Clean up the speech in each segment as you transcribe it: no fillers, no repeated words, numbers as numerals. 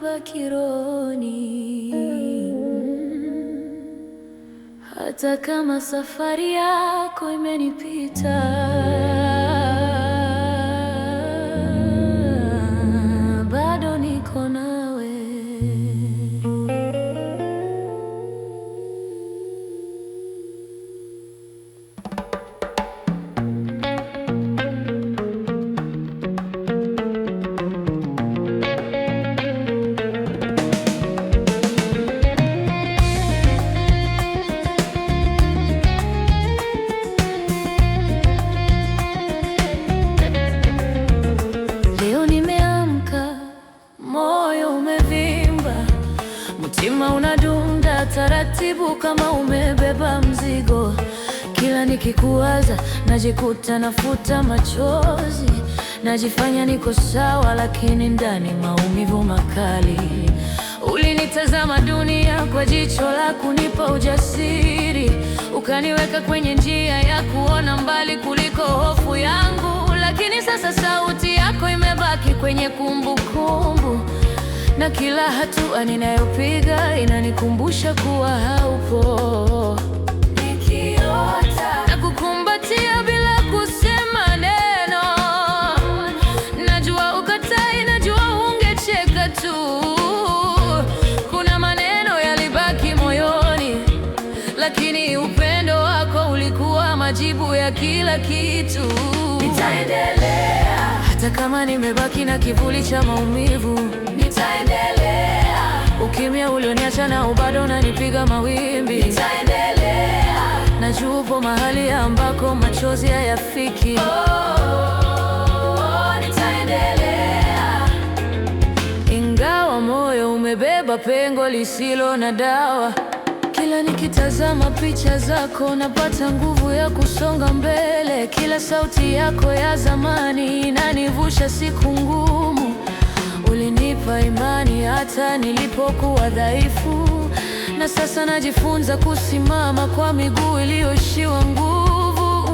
umebaki rohoni, hata kama safari yako imenipita, bado niko nawe. Mtima unadunda taratibu kama umebeba mzigo. Kila nikikuwaza najikuta nafuta machozi, najifanya niko sawa, lakini ndani maumivu makali. Ulinitazama dunia kwa jicho la kunipa ujasiri, ukaniweka kwenye njia ya kuona mbali kuliko hofu yangu. Lakini sasa sauti yako imebaki kwenye kumbukumbu, na kila hatua ninayopiga inanikumbusha kuwa haupo. Nikiota nakukumbatia bila kusema neno, najua ukatai, najua ungecheka tu. Kuna maneno yalibaki moyoni, lakini upendo wako ulikuwa majibu ya kila kitu. Nitaendelea hata kama nimebaki na kivuli cha maumivu. Nitaendelea. Ukimya ulioniacha nao bado unanipiga mawimbi. Nitaendelea. Najua upo mahali ambako machozi hayafiki. Nitaendelea. Ingawa moyo umebeba pengo lisilo na dawa, kila nikitazama picha zako napata nguvu ya kusonga mbele. Kila sauti yako ya zamani inanivusha siku ngumu. Ulinipa imani hata nilipokuwa dhaifu, na sasa najifunza kusimama kwa miguu iliyoishiwa nguvu.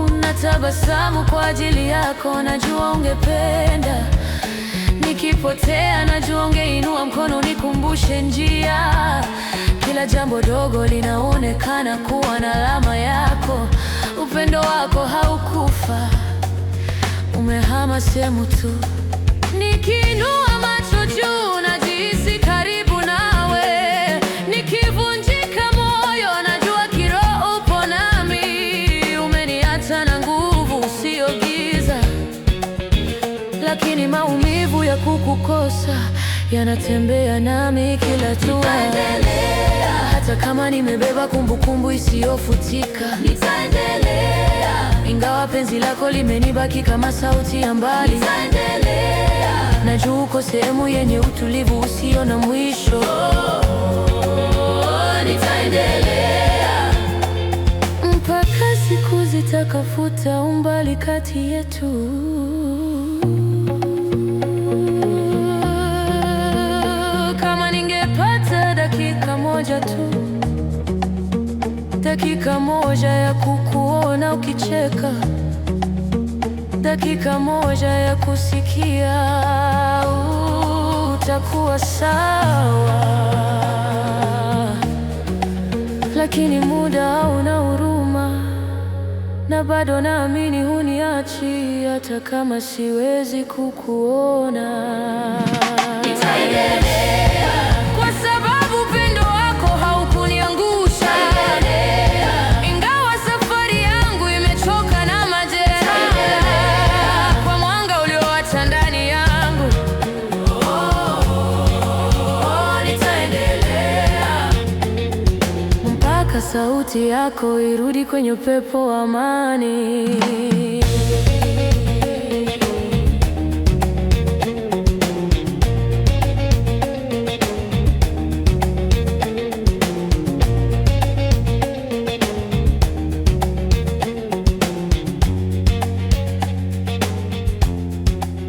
Unatabasamu kwa ajili yako, najua ungependa. Nikipotea najua ungeinua mkono nikumbushe njia. Kila jambo dogo linaonekana kuwa na alama yako. Upendo wako haukufa, umehama sehemu tu. Nikiinua macho juu najihisi karibu nawe. Nikivunjika moyo najua kiroho upo nami. Umeniacha na nguvu sio giza, lakini maumivu ya kukukosa yanatembea nami kila hatua. Hata kama nimebeba kumbukumbu isiyofutika. Nitaendelea. Ingawa penzi lako limenibaki kama sauti ya mbali. Nitaendelea. Najua uko sehemu yenye utulivu usio na mwisho. Nitaendelea mpaka siku zitakafuta umbali kati yetu. Dakika moja tu, dakika moja ya kukuona ukicheka, dakika moja ya kusikia utakuwa sawa. Lakini muda hauna huruma, na bado naamini huniachi hata kama siwezi kukuona. Nitaendelea kwa sababu upendo wako haukuniangusha. Ingawa safari yangu imechoka na majeraha, kwa mwanga ulioacha ndani yangu. Nitaendelea mpaka sauti yako irudi kwenye upepo wa amani.